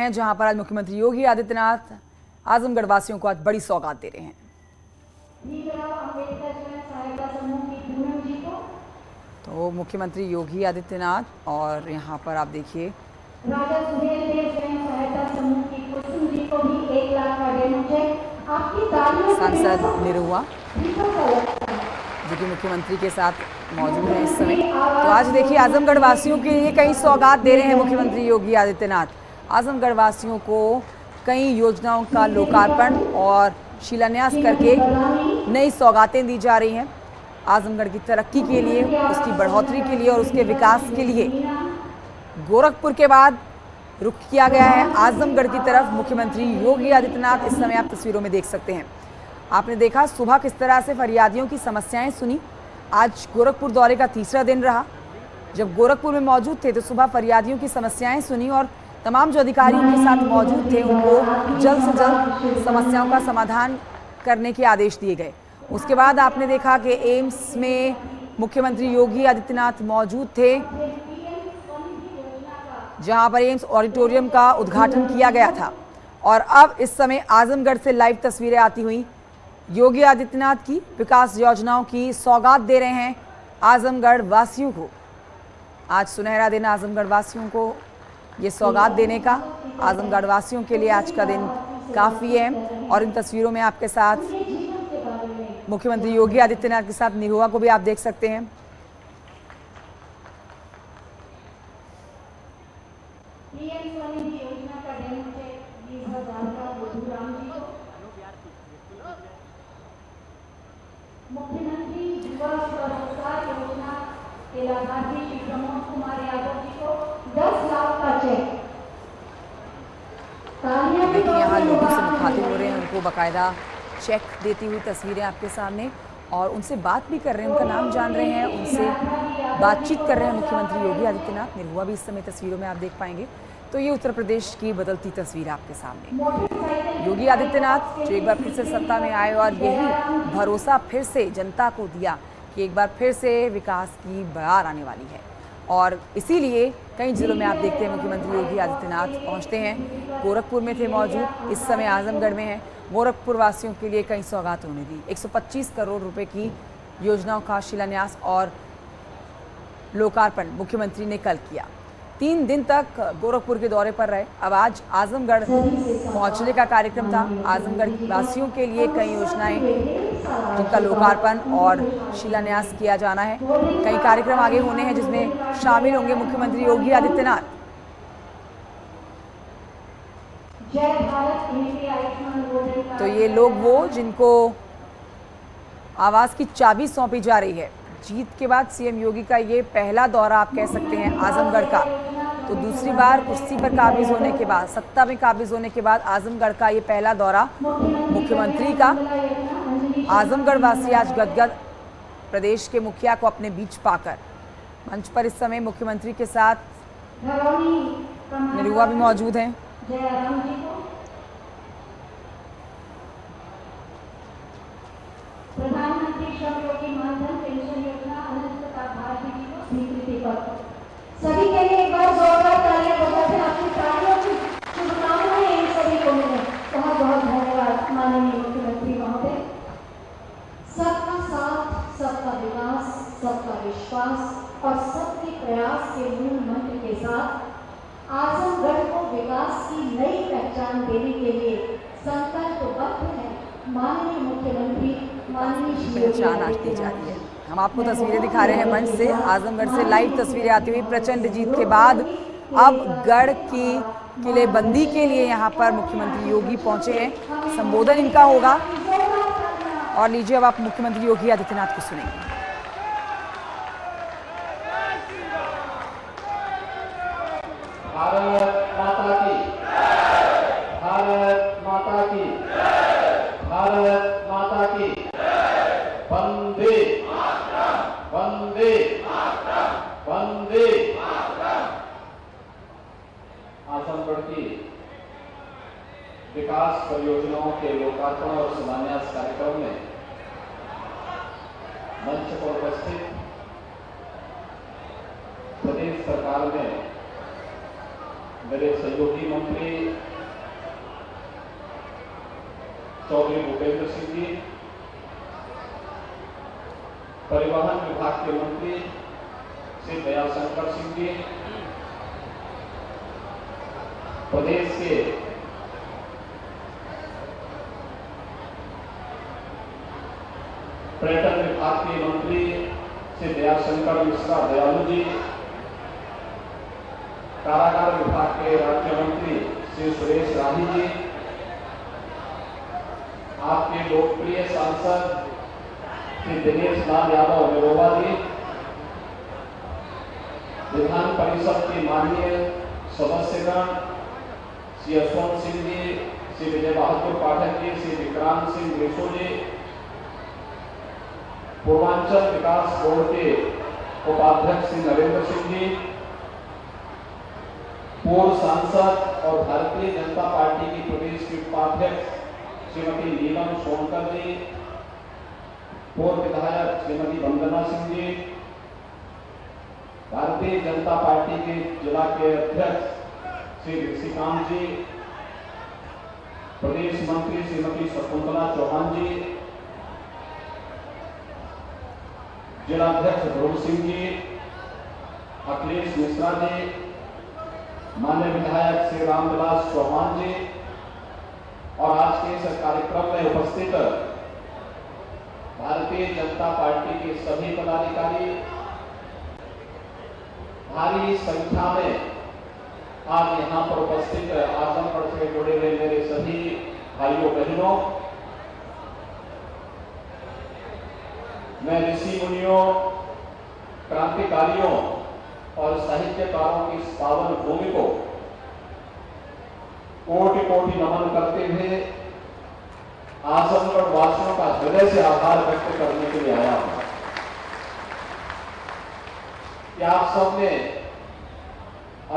हैं, जहां पर आज मुख्यमंत्री योगी आदित्यनाथ आजमगढ़ वासियों को आज बड़ी सौगात दे रहे हैं। तो मुख्यमंत्री योगी आदित्यनाथ और यहां पर आप देखिए सांसद निरुआ जो कि मुख्यमंत्री के साथ मौजूद है इस समय। तो आज देखिए आजमगढ़ वासियों के लिए कई सौगात दे रहे हैं मुख्यमंत्री योगी आदित्यनाथ। आजमगढ़ वासियों को कई योजनाओं का लोकार्पण और शिलान्यास करके नई सौगातें दी जा रही हैं। आजमगढ़ की तरक्की के लिए, उसकी बढ़ोतरी के लिए और उसके विकास के लिए गोरखपुर के बाद रुख किया गया है आजमगढ़ की तरफ। मुख्यमंत्री योगी आदित्यनाथ इस समय आप तस्वीरों में देख सकते हैं। आपने देखा सुबह किस तरह से फरियादियों की समस्याएं सुनी। आज गोरखपुर दौरे का तीसरा दिन रहा। जब गोरखपुर में मौजूद थे तो सुबह फरियादियों की समस्याएं सुनी और तमाम जो अधिकारी उनके साथ मौजूद थे उनको जल्द से जल्द समस्याओं का समाधान करने के आदेश दिए गए। उसके बाद आपने देखा कि एम्स में मुख्यमंत्री योगी आदित्यनाथ मौजूद थे, जहां पर एम्स ऑडिटोरियम का उद्घाटन किया गया था। और अब इस समय आजमगढ़ से लाइव तस्वीरें आती हुई योगी आदित्यनाथ की विकास योजनाओं की सौगात दे रहे हैं आजमगढ़ वासियों को। आज सुनहरा दिन आजमगढ़ वासियों को ये सौगात देने का। आजमगढ़ वासियों के लिए आज का दिन काफ़ी है। और इन तस्वीरों में आपके साथ मुख्यमंत्री योगी आदित्यनाथ के साथ निरुआ को भी आप देख सकते हैं। मुख्यमंत्री युवा स्वरोजगार योजना के लाभार्थी श्री प्रमोद कुमार यादव जी को 10 लाख का चेक। देखिए यहाँ लोगों से मुखातिब हो रहे हैं, उनको बाकायदा चेक देती हुई तस्वीरें आपके सामने और उनसे बात भी कर रहे हैं, उनका नाम जान रहे हैं, उनसे बातचीत कर रहे हैं मुख्यमंत्री योगी आदित्यनाथ। निरुआ भी इस समय तस्वीरों में आप देख पाएंगे। तो ये उत्तर प्रदेश की बदलती तस्वीर आपके सामने। योगी आदित्यनाथ जो एक बार फिर से सत्ता में आए और यही भरोसा फिर से जनता को दिया कि एक बार फिर से विकास की बहार आने वाली है। और इसीलिए कई जिलों में आप देखते हैं मुख्यमंत्री योगी आदित्यनाथ पहुंचते हैं। गोरखपुर में थे मौजूद, इस समय आजमगढ़ में हैं। गोरखपुर वासियों के लिए कई सौगात उन्होंने दी। 125 करोड़ रुपए की योजनाओं का शिलान्यास और लोकार्पण मुख्यमंत्री ने कल किया। 3 दिन तक गोरखपुर के दौरे पर रहे। अब आज आजमगढ़ पहुंचने का कार्यक्रम था। आजमगढ़ वासियों के लिए कई योजनाएं जिनका लोकार्पण और शिलान्यास किया जाना है। कई कार्यक्रम आगे होने हैं जिसमें शामिल होंगे मुख्यमंत्री योगी आदित्यनाथ। तो ये लोग वो जिनको आवास की चाबी सौंपी जा रही है। जीत के बाद सीएम योगी का ये पहला दौरा आप कह सकते हैं आजमगढ़ का। तो दूसरी बार कुर्सी पर काबिज होने के बाद, सत्ता में काबिज होने के बाद आजमगढ़ का ये पहला दौरा मुख्यमंत्री का। आजमगढ़ वासी आज गदगद, प्रदेश के मुखिया को अपने बीच पाकर। मंच पर इस समय मुख्यमंत्री के साथ निरुआ भी मौजूद हैं। प्रधानमंत्री श्रम योगी मानधन पेंशन योजना अनंत प्रताप भारती जी को स्वीकृति पत्र। सभी के लिए एक बार जोरदार तालियां बजाते हैं। आपकी तालियों की शुभकामनाएं इन सभी को मिले। बहुत बहुत धन्यवाद माननीय मुख्यमंत्री महोदय। सबका साथ, सबका विकास, सबका विश्वास और सबके प्रयास के मूल मंत्र के साथ आजमगढ़ को विकास की नई पहचान देने के लिए संकल्पबद्ध है माननीय मुख्यमंत्री पहचान आज दी जा रही है। हम आपको तस्वीरें दिखा रहे हैं मंच से। आजमगढ़ से लाइव तस्वीरें आती हुई प्रचंड जीत के बाद अब गढ़ की किलेबंदी के लिए यहाँ पर मुख्यमंत्री योगी पहुंचे हैं। संबोधन इनका होगा और लीजिए अब आप मुख्यमंत्री योगी आदित्यनाथ को सुनेंगे। भारत माता की, भारत माता की, भारत माता की, वंदे वंदे वंदे। आजमगढ़ की विकास परियोजनाओं के लोकार्पण और शिलान्यास कार्यक्रम में मंच पर उपस्थित प्रदेश सरकार में मेरे सहयोगी मंत्री चौधरी भूपेंद्र सिंह जी, परिवहन विभाग के मंत्री श्री दयाशंकर सिंह जी, प्रदेश के पर्यटन विभाग के मंत्री श्री दयाशंकर मिश्रा दयालु जी, कारागार विभाग के राज्य मंत्री श्री सुरेश राही जी, आपके लोकप्रिय सांसद श्री दिनेश लाल यादव निरोबा जी, विधान परिषद के माननीय सदस्यगण श्री यशवंत सिंह जी, श्री विजय बहादुर पाठक जी, श्री विक्रांत सिंह ग्रेसो जी, पूर्वांचल विकास बोर्ड के उपाध्यक्ष श्री नरेंद्र सिंह जी, पूर्व सांसद और भारतीय जनता पार्टी की प्रदेश की उपाध्यक्ष श्रीमती नीलम सोनकर जी, पूर्व विधायक श्रीमती वंदना सिंह जी, भारतीय जनता पार्टी के जिला के अध्यक्ष श्री ऋषिकांत जी, प्रदेश मंत्री श्रीमती शकुंतला चौहान जी, जिलाध्यक्ष ध्रुव सिंह जी, अखिलेश मिश्रा जी, माननीय विधायक श्री रामविलास चौहान जी और आज के इस कार्यक्रम में उपस्थित भारतीय जनता पार्टी के सभी पदाधिकारी, भारी संख्या में आज यहाँ पर उपस्थित आजमगढ़ से जुड़े हुए मेरे सभी भाइयों बहनों, मैं ऋषि मुनियों, क्रांतिकारियों और साहित्यकारों की इस पावन भूमि को कोटि कोटि नमन करते हुए आजमगढ़ वासियों का हृदय से आभार व्यक्त करने के लिए आया हूं कि आप सबने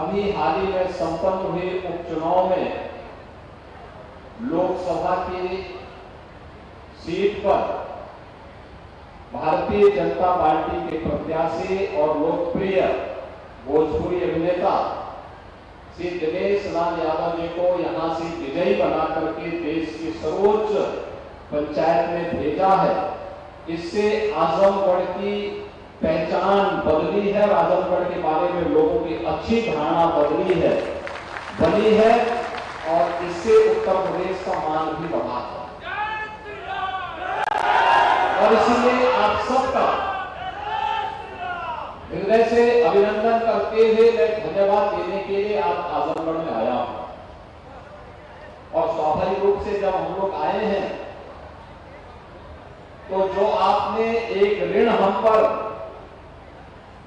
अभी हाल ही में संपन्न हुए उपचुनाव में लोकसभा की सीट पर भारतीय जनता पार्टी के प्रत्याशी और लोकप्रिय भोजपुरी अभिनेता श्री दिनेश लाल यादव जी को यहां से विजयी बना करके देश की सर्वोच्च पंचायत में भेजा है। इससे आजमगढ़ की पहचान बदली है और आजमगढ़ के बारे में लोगों की अच्छी धारणा बनी है और इससे उत्तर प्रदेश का मान भी बढ़ा है। और इसलिए आप सबका हृदय से अभिनंदन करते हुए मैं धन्यवाद देने के लिए आज आजमगढ़ में आया हूं। और स्वाभाविक रूप से जब हम लोग आए हैं तो जो आपने एक ऋण हम पर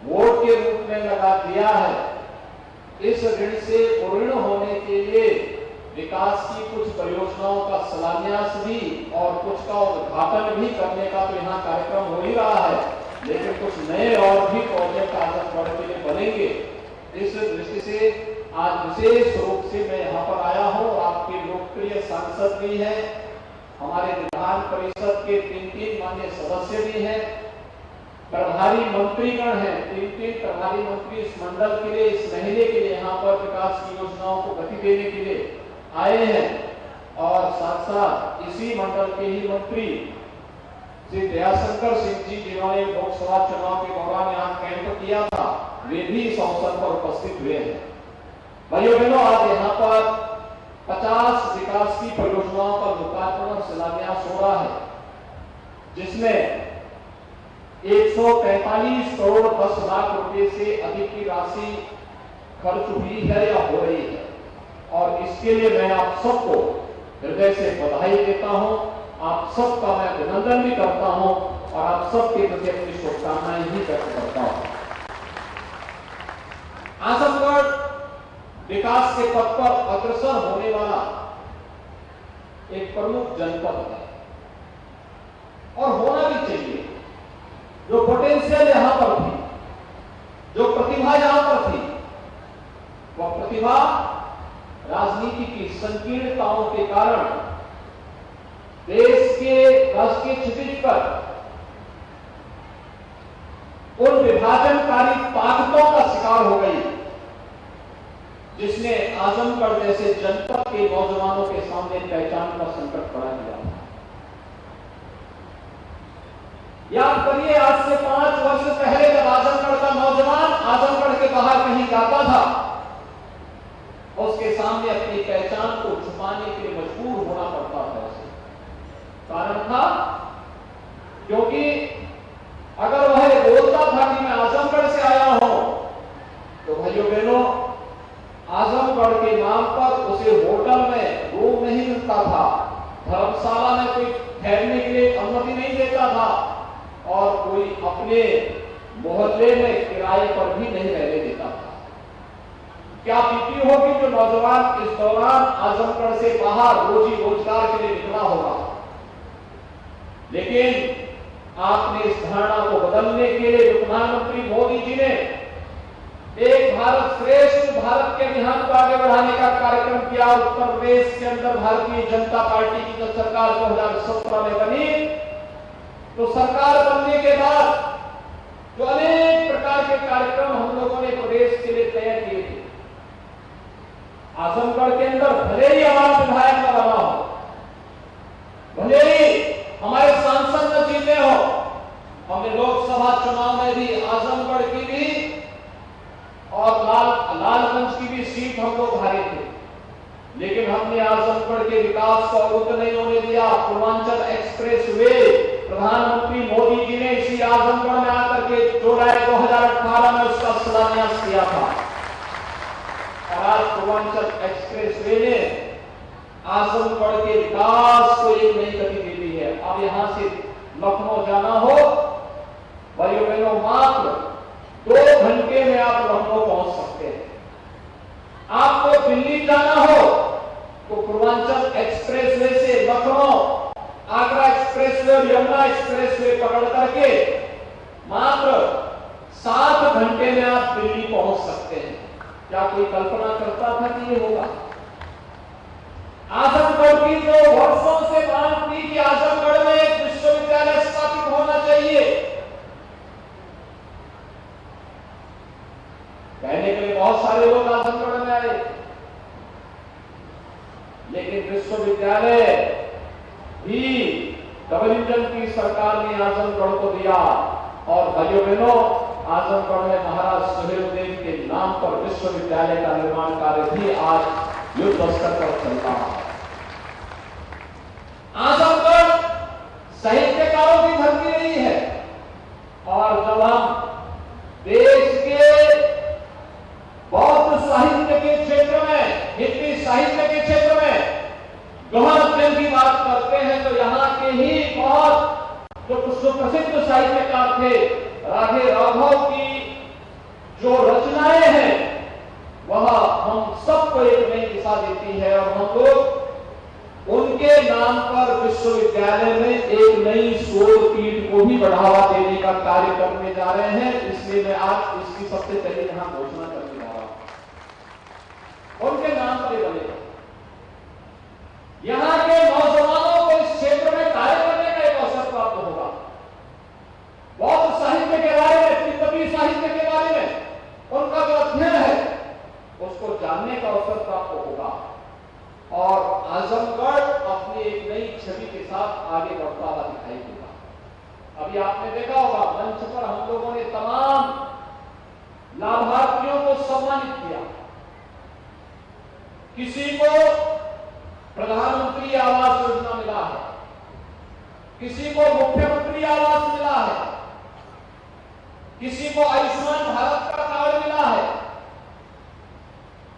वोट के रूप में लगा दिया है, इस ऋण से उऋण होने के लिए विकास की कुछ परियोजनाओं का शिलान्यास भी और कुछ का उद्घाटन भी करने का तो यहाँ कार्यक्रम हो ही रहा है, लेकिन कुछ नए और भी प्रोजेक्ट आजमगढ़ के लिए बनेंगे। इस दृष्टि से आज विशेष रूप से मैं यहाँ पर आया हूँ। आपके लोकप्रिय सांसद भी हैं, हमारे विधान परिषद के 3 माननीय सदस्य भी हैं, प्रभारी मंत्रीगण हैं, 3 प्रभारी मंत्री इस मंडल के लिए, इस महीने के लिए यहाँ पर विकास की योजनाओं को गति देने के लिए आए हैं। और साथ साथ इसी मंडल के ही मंत्री श्री दयाशंकर सिंह जी, जिन्होंने लोकसभा चुनाव के दौरान यहाँ कैंप किया था, वे भी इस अवसर पर उपस्थित हुए हैं। भाइयों बहनों, आज यहाँ पर 50 विकास की परियोजनाओं का लोकार्पण और शिलान्यास हो रहा है, जिसमें 145 करोड़ 10 लाख रुपए से अधिक की राशि खर्च हुई है या हो रही है। और इसके लिए मैं आप सबको हृदय से बधाई देता हूं, आप सबका मैं अभिनंदन भी करता हूं और आप सबके प्रति अपनी शुभकामनाएं भी व्यक्त करता हूं। आजमगढ़ विकास के पथ पर अग्रसर होने वाला एक प्रमुख जनपद है और होना भी चाहिए। जो पोटेंशियल यहां पर थी, जो प्रतिभा यहां पर थी, वह प्रतिभा राजनीति की संकीर्णताओं के कारण देश के राष्ट्रीय क्षितिज पर उन विभाजनकारी ताकतों का शिकार हो गई, जिसने आजमगढ़ जैसे जनपद के नौजवानों के सामने पहचान का संकट खड़ा किया। याद करिए, आज से 5 वर्ष पहले जब आजमगढ़ का नौजवान आजमगढ़ के बाहर कहीं जाता था, उसके सामने अपनी पहचान को छुपाने के लिए मजबूर होना पड़ता था। उसे कारण था क्योंकि अगर वह बोलता था कि मैं आजमगढ़ से आया हूं, तो भाइयों बहनों, आजमगढ़ के नाम पर उसे होटल में रूम नहीं मिलता था, धर्मशाला में कोई ठहरने के लिए अनुमति नहीं देता था, और कोई अपने मोहल्ले में किराए पर भी नहीं रहने देता था। क्या बीती होगी जो नौजवान इस दौरान आजमगढ़ से बाहर रोजी रोजगार के लिए निकला होगा। लेकिन आपने इस धारणा को बदलने के लिए जो प्रधानमंत्री मोदी जी ने एक भारत श्रेष्ठ भारत के अभियान को आगे बढ़ाने का कार्यक्रम किया। उत्तर प्रदेश के अंदर भारतीय जनता पार्टी की जब सरकार 2017 में बनी, तो सरकार बनने के बाद जो अनेक प्रकार के कार्यक्रम हम लोगों ने प्रदेश के लिए तय किए थे। आजमगढ़ के अंदर भले ही हमारा विधायक न बना हो, भले ही हमारे सांसद न जीते हो, हमने लोकसभा चुनाव में भी आजमगढ़ की भी और लालगंज की भी सीट हम लोग हारे थे, लेकिन हमने आजमगढ़ के विकास को अवरुद्ध नहीं होने दिया। पूर्वांचल एक्सप्रेस वे प्रधानमंत्री मोदी जी ने इसी आजमगढ़ में आकर के जुलाई 2018 में उसका शिलान्यास किया था, और आज पूर्वांचल एक्सप्रेस वे ने आजमगढ़ के विकास को एक नई गति दे दी है। अब यहां से लखनऊ जाना हो, भाइयों बहनों, मात्र 2 घंटे में आप लखनऊ पहुंच सकते हैं। आपको दिल्ली जाना हो तो पूर्वांचल एक्सप्रेस वे से लखनऊ, आगरा एक्सप्रेस वे और यमुना एक्सप्रेस वे पकड़ करके मात्र 7 घंटे में आप दिल्ली पहुंच सकते हैं। क्या कोई कल्पना करता था कि ये होगा? आजमगढ़ की जो वर्षों से मांग थी कि आजमगढ़ में एक विश्वविद्यालय स्थापित होना चाहिए, कहने के लिए बहुत सारे लोग आजमगढ़ में आए, लेकिन विश्वविद्यालय भी डबल इंजन की सरकार ने आजमगढ़ को दिया। और भाइयों बहनों, आजमगढ़ में महाराज सुहेलदेव के नाम पर विश्वविद्यालय का निर्माण कार्य भी आज युद्ध स्तर पर चलता है। आजमगढ़ साहित्यकारों की धरती रही है, और जब हम देश के बौद्ध साहित्य के क्षेत्र में, हिंदी साहित्य के क्षेत्र में गहन अध्ययन की बात करते हैं, तो यहाँ के ही बहुत जो सुप्रसिद्ध साहित्यकार थे, राधे राघव की जो रचनाएं हैं, वह हम सबको एक नई दिशा देती है, और हम लोग उनके नाम पर विश्वविद्यालय में एक नई शोध पीठ को भी बढ़ावा देने का कार्य करने जा रहे हैं। इसलिए मैं आज इसकी सबसे पहले यहां घोषणा करने जा रहा हूं। उनके नाम पर ये बनेगा। यहां के नौजवानों को इस क्षेत्र में कार्य करने का एक अवसर प्राप्त होगा। बौद्ध साहित्य के बारे में, तिब्बती साहित्य के बारे में उनका जो अध्ययन है, उसको जानने का अवसर प्राप्त होगा, और आजमगढ़ अपनी एक नई छवि के साथ आगे बढ़ता हुआ दिखाई देगा। अभी आपने देखा होगा, मंच पर हम लोगों ने तमाम लाभार्थियों को सम्मानित किया। किसी को प्रधानमंत्री आवास योजना मिला है, किसी को मुख्यमंत्री आवास मिला है, किसी को आयुष्मान भारत का कार्ड मिला है,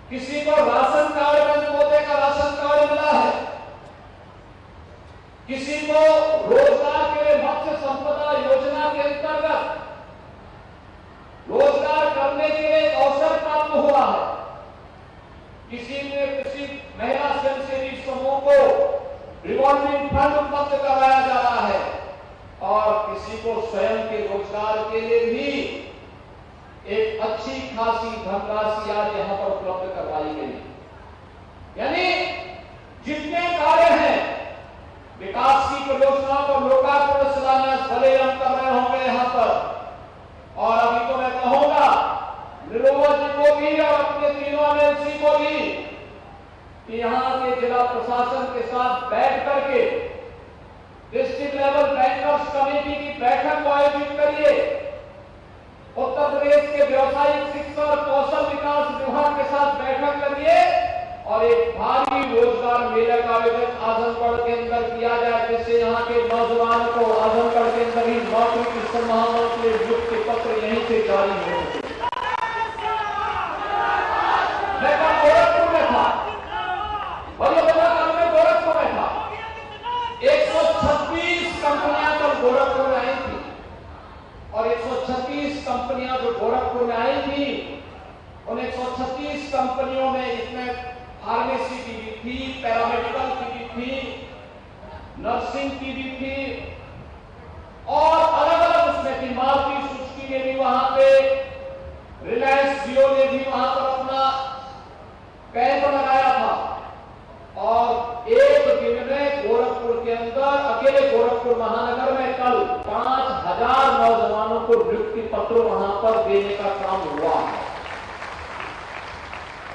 किसी को राशन कार्ड में पोते का राशन कार्ड मिला है, किसी को रोजगार के लिए मत्स्य संपदा योजना के अंतर्गत रोजगार करने के लिए अवसर प्राप्त हुआ है, किसी महिला स्वयंसेवी समूह को रिवॉल्विंग फंड उपलब्ध कराया जा रहा है, और किसी को स्वयं के रोजगार के लिए भी एक अच्छी खासी धनराशि आज यहां पर उपलब्ध करवाई गई। यानी जितने कार्य हैं, विकास की परियोजना को लोकार्पण शिलान्यास भले हम कर रहे होंगे यहां पर, और अभी तो मैं कहूंगा निरोवा जी को भी और अपने तीनों एमएलसी को भी कि यहां के जिला प्रशासन के साथ बैठ करके डिस्ट्रिक्ट लेवल बैंकर्स कमेटी की बैठक को आयोजित करिए। उत्तर प्रदेश के व्यवसायिक शिक्षा और कौशल विकास विभाग के साथ बैठक करिए और एक भारी रोजगार मेले का आयोजन आजमगढ़ के अंदर किया जाए, जिससे यहाँ के नौजवानों को आजमगढ़ के अंदर ही नौकरी की संभावनाओं के लिए नियुक्ति पत्र यहीं से जारी हो सके। मैं कल गोरखपुर में था, मैं गोरखपुर में था, 136 कंपनियां कल गोरखपुर में आई थी और 136 कंपनियां जो गोरखपुर में आई थी, उन 136 कंपनियों में इसमें फार्मेसी की भी थी, पैरामेडिकल की भी थी, नर्सिंग की भी थी और अलग अलग उसमें थी। मारुति सुजुकी ने भी वहां पे, रिलायंस जियो ने भी वहां पर अपना कैंप लगाया था और एक दिन में गोरखपुर के अंदर, अकेले गोरखपुर महानगर में कल 5000 नौजवानों को नियुक्ति पत्र वहां पर देने का काम हुआ है।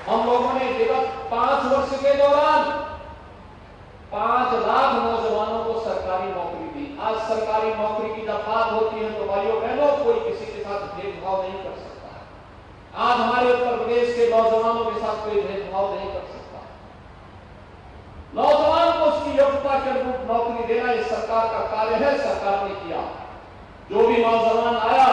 हम लोगों ने विगत 5 वर्ष के दौरान 5 लाख नौजवानों को सरकारी नौकरी दी। आज सरकारी नौकरी की जब बात होती है तो भाइयों बहनों, कोई किसी के साथ भेदभाव नहीं कर सकता। आज हमारे उत्तर प्रदेश के नौजवानों के साथ कोई भेदभाव नहीं कर सकता। नौजवान को उसकी योग्यता के अनुरूप नौकरी देना इस सरकार का कार्य है, सरकार ने किया। जो भी नौजवान आया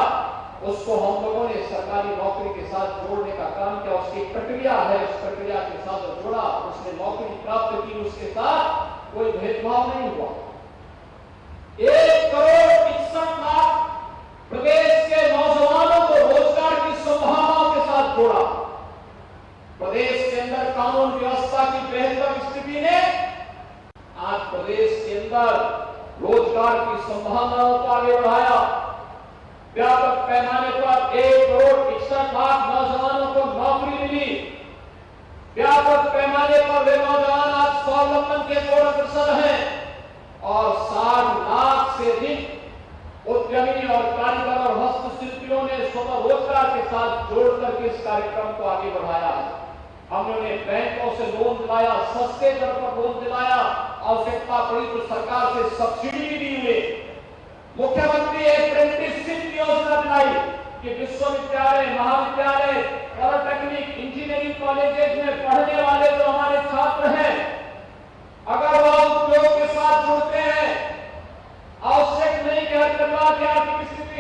उसको हम लोगों ने सरकारी नौकरी के साथ जोड़ने का काम किया। उसकी प्रक्रिया है, उस प्रक्रिया के साथ जोड़ा, उसने नौकरी प्राप्त की, उसके साथ कोई भेदभाव नहीं हुआ। 1 करोड़ 61 लाख प्रदेश के नौजवानों को रोजगार की संभावनाओं के साथ जोड़ा। प्रदेश के अंदर कानून व्यवस्था की बेहतर स्थिति ने आज प्रदेश के अंदर रोजगार की संभावनाओं को आगे बढ़ाया। व्यापक पैमाने पर 1 करोड़ 61 लाख नौजवानों को नौकरी मिली। व्यापक पैमाने पर वे नौजवान आज स्वावलंबन के ओर अग्रसर हैं और 60 लाख से अधिक उद्यमी और कारीगर और हस्तशिल्पियों ने स्वतः रोजगार के साथ जोड़ करके इस कार्यक्रम को आगे बढ़ाया है। हमने बैंकों से लोन दिलाया, सस्ते दर पर लोन दिलाया, आवश्यकता पड़ी तो सरकार से सब्सिडी भी दी हुई। मुख्यमंत्री अप्रेंटिसशिप योजना दिलाई कि विश्वविद्यालय, महाविद्यालय, पॉलिटेक्निक, इंजीनियरिंग कॉलेजेस में पढ़ने वाले जो हमारे छात्र हैं, अगर वह उद्योग के साथ जुड़ते हैं, आवश्यक नहीं कि हर परिवार की आर्थिक स्थिति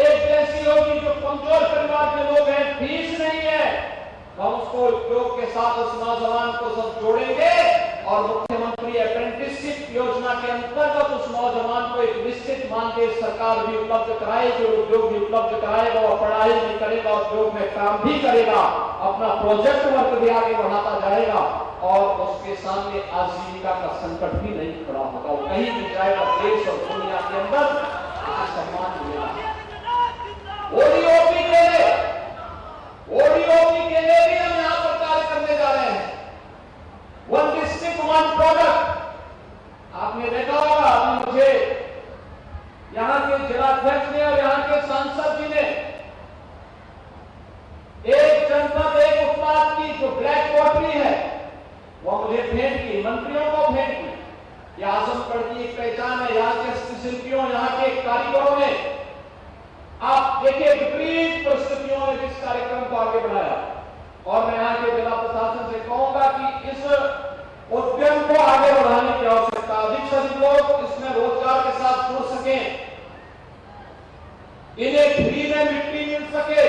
एक जैसी होगी। जो कमजोर परिवार के लोग हैं, फीस नहीं है, हम उसको उद्योग के साथ उस नौजवान को सब जोड़ेंगे और मुख्यमंत्री अप्रेंटिसशिप योजना के अंतर्गत उस नौजवान को एक निश्चित मानदेय सरकार भी उपलब्ध कराएगी, उद्योग भी उपलब्ध कराएगा। वह पढ़ाई भी करेगा, उद्योग में काम भी करेगा, अपना प्रोजेक्ट वर्क भी आगे बढ़ाता जाएगा और उसके सामने आजीविका का संकट भी नहीं खड़ा होगा। वो कहीं भी जाएगा, देश और दुनिया के अंदर सम्मान मिलेगा। ओडीओपी के लिए भी हम यहां पर कार्य करने जा रहे हैं। 1 डिस्ट्रिक्ट 1 प्रोडक्ट। आपने देखा होगा, अभी मुझे यहां के जिलाध्यक्ष ने और यहां के सांसद जी ने एक जनपद एक उत्पाद की जो ब्लैक पॉटरी है वह मुझे भेंट की, मंत्रियों को भेंट की। यह आजमगढ़ की एक पहचान है। यहाँ के हस्तशिल्पियों, यहाँ के कारीगरों ने, आप देखिए, विपरीत परिस्थितियों में इस कार्यक्रम को आगे बढ़ाया और मैं यहाँ के जिला प्रशासन से कहूंगा कि इस उद्यम को आगे बढ़ाने की आवश्यकता, अधिक से अधिक लोग इसमें रोजगार के साथ जुड़ सके, इन्हें फ्री में मिट्टी मिल सके।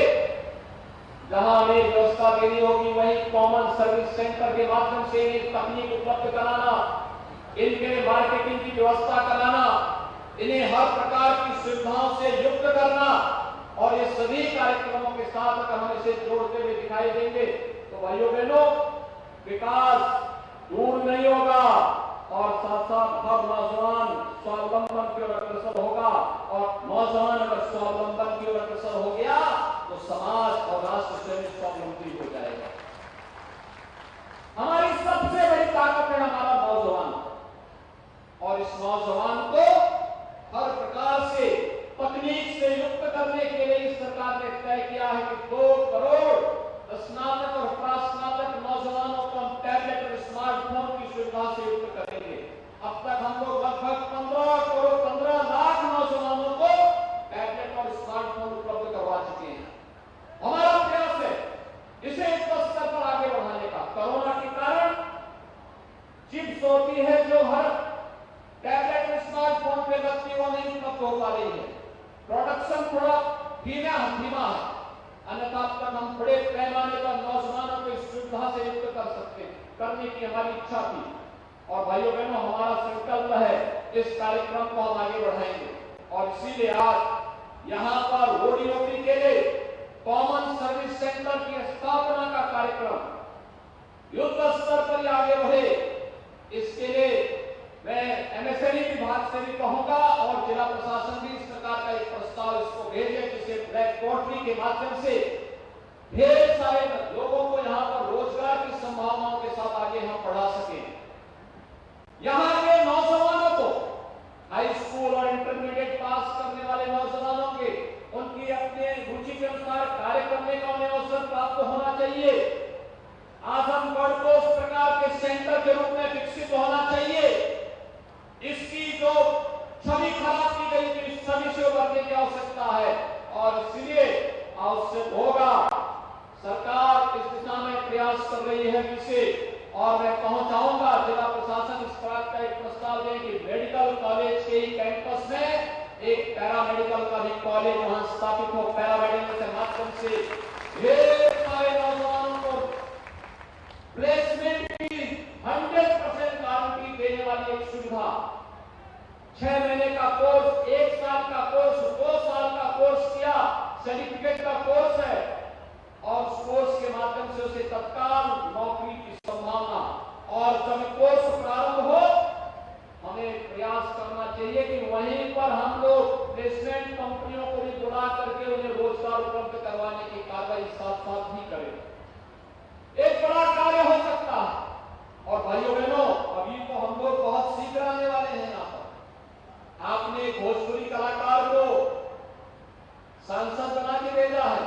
जहां हमें व्यवस्था देनी होगी वहीं कॉमन सर्विस सेंटर के माध्यम से इन्हें तकनीक उपलब्ध कराना, इनके मार्केटिंग की व्यवस्था कराना, इन्हें हर प्रकार की सुविधाओं से युक्त करना और ये सभी कार्यक्रमों के साथ अगर हम इसे जोड़ते हुए दिखाई देंगे तो भाइयों बहनों, विकास दूर नहीं होगा और साथ साथ हर नौजवान स्वावलंबन की ओर अग्रसर होगा और नौजवान अगर स्वावलंबन की ओर अग्रसर हो गया तो समाज और राष्ट्र स्वयं स्वावलंबी हो जाएगा। हमारी सबसे बड़ी ताकत है हमारा नौजवान और इस नौजवान को हर प्रकार से तकनीक से युक्त करने के लिए इस सरकार ने तय किया है कि 2 करोड़ स्नातक और प्रास्नातक नौजवानों को हम टैबलेट और स्मार्टफोन की सुविधा से युक्त करेंगे। अब तक हम लोग लगभग 15 लाख नौजवानों को टैबलेट और स्मार्टफोन उपलब्ध करवा चुके हैं। हमारा प्रयास है इसे इस स्तर पर आगे बढ़ाने का। कोरोना के कारण चिप्स होती है जो हर टैबलेट और स्मार्टफोन पे लगती है, वो नहीं उपलब्ध हो पा रही है। प्रोडक्शन थोड़ा धीमा है, अन्यथा अब तक हम बड़े पैमाने पर नौजवानों को इस सुविधा से युक्त करने की हमारी इच्छा थी। और भाइयों बहनों, हमारा संकल्प है इस कार्यक्रम को हम आगे बढ़ाएंगे और इसीलिए आज यहाँ पर ओडीओपी के लिए कॉमन सर्विस सेंटर की स्थापना का कार्यक्रम युद्ध स्तर पर आगे बढ़े, इसके लिए मैं एमएसएमई विभाग से भी कहूंगा और जिला प्रशासन भी इस प्रकार का एक प्रस्ताव इसको भेजे, जिसे ब्लैक पोर्टली के माध्यम से ढेर सारे लोगों को यहाँ पर रोजगार की संभावनाओं के साथ आगे हम बढ़ा सके। यहाँ के नौजवानों को हाई स्कूल और इंटरमीडिएट पास करने वाले नौजवानों के उनकी अपने रुचि के अनुसार कार्य करने का उन्हें अवसर प्राप्त होना चाहिए। आजमगढ़ को उस प्रकार के सेंटर के रूप में विकसित होना चाहिए। इसकी जो छवि खराब की गई थी, इस छवि से उभरने की आवश्यकता है और इसलिए आवश्यक होगा सरकार इस दिशा में प्रयास कर रही है जिसे, और मैं कहना चाहूंगा जिला प्रशासन इस प्रकार का एक प्रस्ताव दे कि मेडिकल कॉलेज के कैंपस में एक पैरामेडिकल का भी कॉलेज वहां स्थापित हो। पैरामेडिकल के माध्यम से ढेर सारे नौजवानों को प्लेसमेंट की 100% गारंटी देने वाली एक सुविधा। 6 महीने का कोर्स, 1 साल का कोर्स, 2 साल का कोर्स किया, सर्टिफिकेट का कोर्स है और उस कोर्स के माध्यम से उसे तत्काल नौकरी की संभावना। और जब कोर्स प्रारंभ हो, हमें प्रयास करना चाहिए कि वहीं पर हम लोग प्लेसमेंट कंपनियों को भी बुला करके उन्हें रोजगार उपलब्ध करवाने की कार्रवाई साथ साथ भी करें। एक बड़ा कार्य हो सकता है। और भाइयों बहनों, अभी तो हम लोग बहुत सीख आने वाले हैं। यहाँ पर आपने भोजपुरी कलाकार को सांसद बना के भेजा है,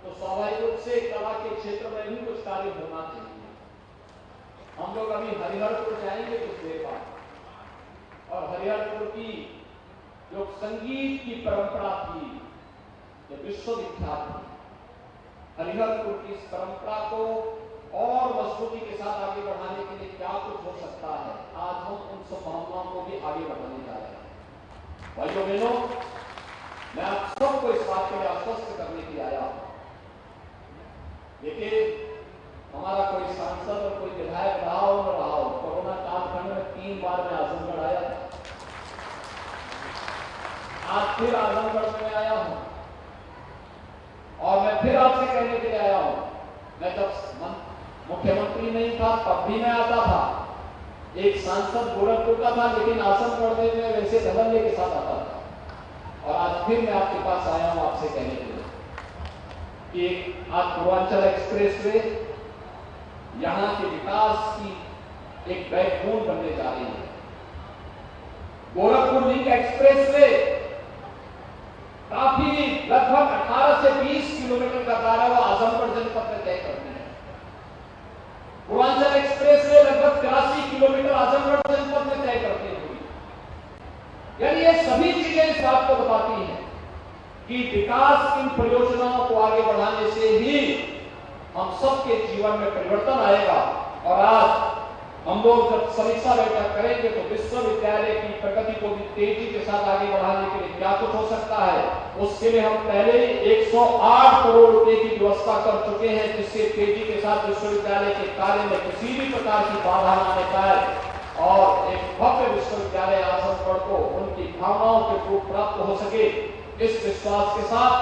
तो स्वाभाविक रूप से कला के क्षेत्र में भी कुछ कार्य होना चाहिए। हम लोग अभी हरिहरपुर जाएंगे कुछ देर बाद, और हरिहरपुर की जो संगीत की परंपरा थी, जो विश्वविख्यात थी, हरिहरपुर की इस परंपरा को और मजबूती के साथ आगे बढ़ाने के लिए क्या कुछ हो सकता है, आज हम उन संभावनाओं को भी आगे बढ़ाने जा रहे हैं। भाइयों बहनों, मैं आप सबको इस बात के लिए आश्वस्त करने के लिए आया हूं। देखिए, हमारा कोई सांसद और कोई विधायक रहा हो न रहा हो, कोरोना कालखंड में 3 बार मैं आजमगढ़ आया था। आज फिर आजमगढ़ में आया हूं और मैं फिर आपसे कहने के लिए आया हूं। मैं जब मुख्यमंत्री नहीं था तब भी मैं आता था, एक सांसद गोरखपुर का था, लेकिन आजमगढ़ में मैं वैसे धड़ल्ले के साथ आता था। और आज फिर मैं आपके पास आया हूं आपसे कहने के लिए कि आज पूर्वांचल एक्सप्रेस वे यहाँ के विकास की एक बैकबोन बनने जा रही है। गोरखपुर लिंक एक्सप्रेस वे काफी लगभग 18 से 20 किलोमीटर का दायरा वो आजमगढ़ जनपद में तय करते हैं। पूर्वांचल एक्सप्रेस वे लगभग 83 किलोमीटर आजमगढ़ जनपद में तय करते हैं। यानी ये सभी चीजें इस बात को बताती हैं कि विकास इन परियोजनाओं को आगे बढ़ाने से ही हम सबके जीवन में परिवर्तन आएगा। और आज हम लोग जब समीक्षा बैठक करेंगे तो विश्वविद्यालय की प्रगति को भी तेजी के साथ आगे बढ़ाने के लिए क्या कुछ हो सकता है, उसके लिए हम पहले ही 108 करोड़ रुपए की व्यवस्था कर चुके हैं, जिससे तेजी के साथ विश्वविद्यालय के कार्य में किसी भी प्रकार की बाधा न आने पाए और एक भव्य विश्वविद्यालय आजमगढ़ को उनकी भावनाओं के रूप प्राप्त हो सके। इस विश्वास के साथ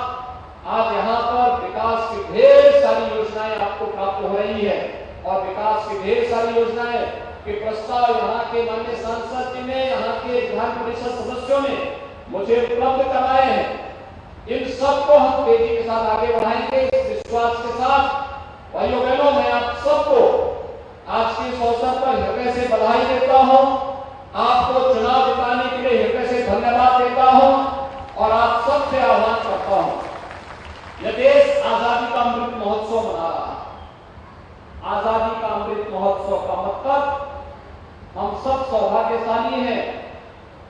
आज यहाँ पर विकास की ढेर सारी योजनाएं आपको प्राप्त हो रही है और विकास की ढेर सारी योजनाएं के प्रस्ताव यहाँ के माननीय सांसद जी ने, यहाँ के विधान परिषद सदस्यों ने मुझे उपलब्ध कराए हैं। इन सबको हम तेजी के साथ आगे बढ़ाएंगे। इस विश्वास के साथ भाइयों बहनों, मैं आप सबको आज के इस अवसर पर हृदय से बधाई देता हूँ, आपको चुनाव जिताने के लिए हृदय से धन्यवाद देता हूँ और आप सबसे आह्वान करता हूँ। यह देश आजादी का अमृत महोत्सव मना रहा है। आजादी का अमृत महोत्सव का मतलब हम सब सौभाग्यशाली हैं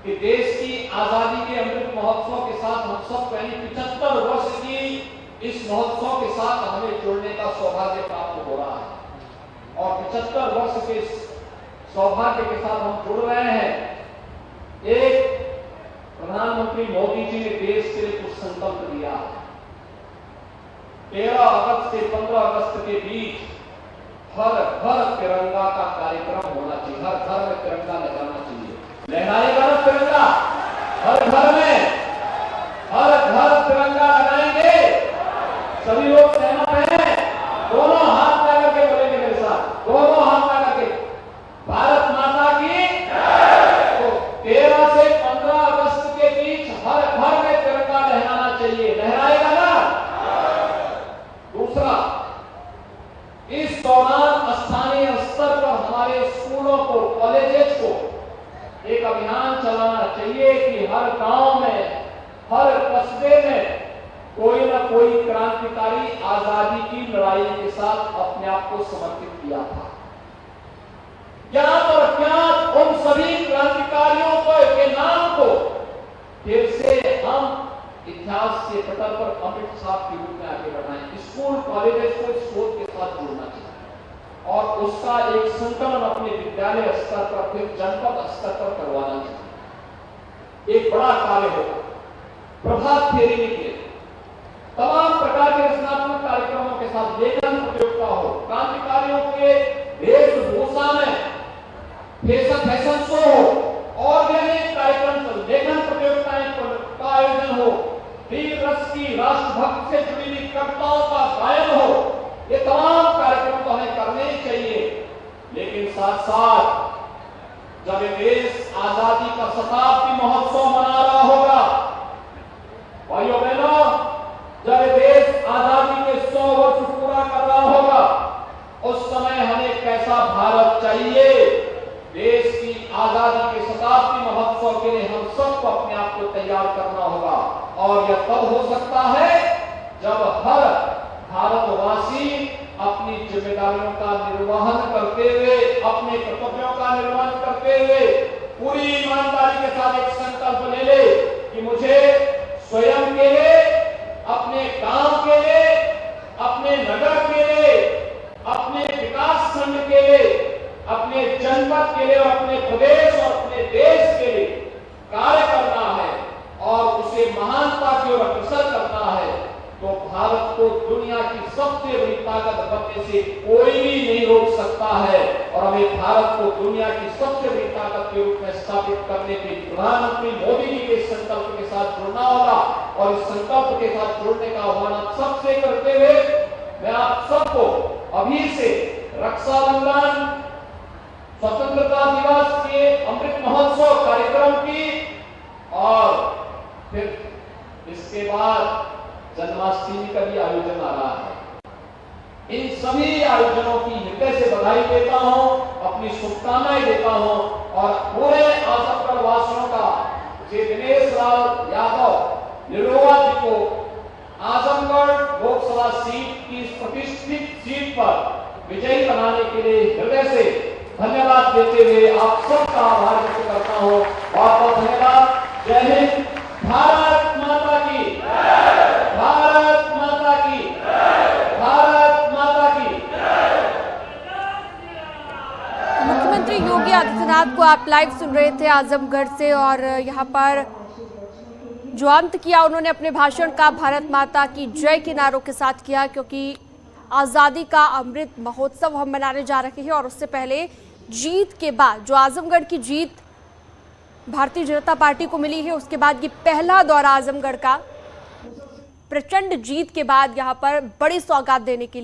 कि देश की आजादी के अमृत महोत्सव के साथ हम सब 75 वर्ष की इस महोत्सव के साथ हमें जुड़ने का सौभाग्य प्राप्त हो रहा है और 75 वर्ष के सौभाग्य के साथ हम जुड़ रहे हैं। एक प्रधानमंत्री मोदी जी ने देश के लिए कुछ संकल्प दिया। 13 अगस्त से 15 अगस्त के बीच हर घर तिरंगा का कार्यक्रम होना चाहिए, हर घर में तिरंगा लगाना चाहिए। लहराएगा ना तिरंगा हर घर में, हर घर तिरंगा लगाएंगे। सभी लोग सहमत हैं? दोनों हाथ लगा के बोलेंगे मेरे साथ, दोनों हाथ लगा के भारत माता की। तो 13 से 15 अगस्त के बीच हर घर में तिरंगा लहराना चाहिए। लहराएगा ना? दूसरा, इस दौरान स्थानीय स्तर पर हमारे स्कूलों को, कॉलेजेस को एक अभियान चलाना चाहिए कि हर गांव में, हर कस्बे में कोई ना कोई क्रांतिकारी आजादी की लड़ाई के साथ अपने आप को समर्पित किया था। यहाँ पर अज्ञात उन सभी क्रांतिकारियों के नाम को फिर से हम इतिहास के पटल पर अमृत साहब के रूप में आगे बढ़ाएं। स्कूल कॉलेजेस को इस सोच के साथ जोड़ना चाहिए और उसका एक संकलन अपने विद्यालय स्तर पर, फिर जनपद स्तर पर करवाना चाहिए। एक बड़ा कार्य होगा। प्रभात फेरी निकले, तमाम प्रकार के रचनात्मक कार्यक्रमों के साथ लेखन प्रतियोगिता हो, क्रांतिकारियों के वेशभूषा में फैशन शो हो और भी अनेक कार्यक्रम, लेखन प्रतियोगिताएं का आयोजन हो, वीर रस की, राष्ट्रभक्त से जुड़ी हुई कविताओं का गायन हो। ये तमाम कार्यक्रम तो हमें करने ही चाहिए, लेकिन साथ साथ जब ये देश आजादी का शताब्दी महोत्सव मना रहा होगा, भाइयों बहनों, जब ये देश आजादी के 100 वर्ष पूरा कर रहा होगा, उस समय हमें कैसा भारत चाहिए? देश की आजादी के शताब्दी महोत्सव के लिए हम सबको अपने आप को तैयार करना होगा और यह तब हो सकता है जब हर भारतवासी अपनी जिम्मेदारियों का निर्वहन करते हुए, अपने कर्तव्यों का निर्वहन करते हुए पूरी ईमानदारी के साथ एक संकल्प ले ले कि मुझे स्वयं के लिए, अपने गांव के लिए, अपने नगर के लिए, अपने विकास खंड के लिए, अपने जनपद के लिए और अपने प्रदेश और अपने देश के लिए कार्य करना है और उसे महानता की ओर अग्रसर करना है, तो भारत को दुनिया की सबसे बड़ी ताकत बनने से कोई भी नहीं रोक सकता है और हमें भारत को दुनिया की सबसे बड़ी ताकत के रूप में स्थापित करने के प्रधानमंत्री मोदी जी के संकल्प के साथ जुड़ना होगा और इस संकल्प के साथ जुड़ने का आह्वान आप सबसे करते हुए मैं आप सबको अभी से रक्षाबंधन, स्वतंत्रता दिवस के अमृत महोत्सव कार्यक्रम की और फिर इसके बाद जन्माष्टमी का भी आयोजन आ रहा है। इन सभी आयोजनों की हृदय से बधाई देता हूं, अपनी शुभकामनाएं देता हूं और पूरे आजमगढ़ वासियों का श्री दिनेश लाल यादव निलोवा जी को आजमगढ़ लोकसभा सीट की प्रतिष्ठित सीट पर विजयी बनाने के लिए हृदय से धन्यवाद देते हुए आप सबका आभार व्यक्त करता हूं। बहुत बहुत धन्यवाद। जय हिंद। भारत माता की, भारत माता की, भारत माता की। मुख्यमंत्री योगी आदित्यनाथ को आप लाइव सुन रहे थे आजमगढ़ से और यहाँ पर जो अंत किया उन्होंने अपने भाषण का भारत माता की जय के नारों के साथ किया, क्योंकि आज़ादी का अमृत महोत्सव हम मनाने जा रहे हैं और उससे पहले जीत के बाद, जो आजमगढ़ की जीत भारतीय जनता पार्टी को मिली है, उसके बाद ये पहला दौरा आजमगढ़ का प्रचंड जीत के बाद यहाँ पर बड़ी सौगात देने के लिए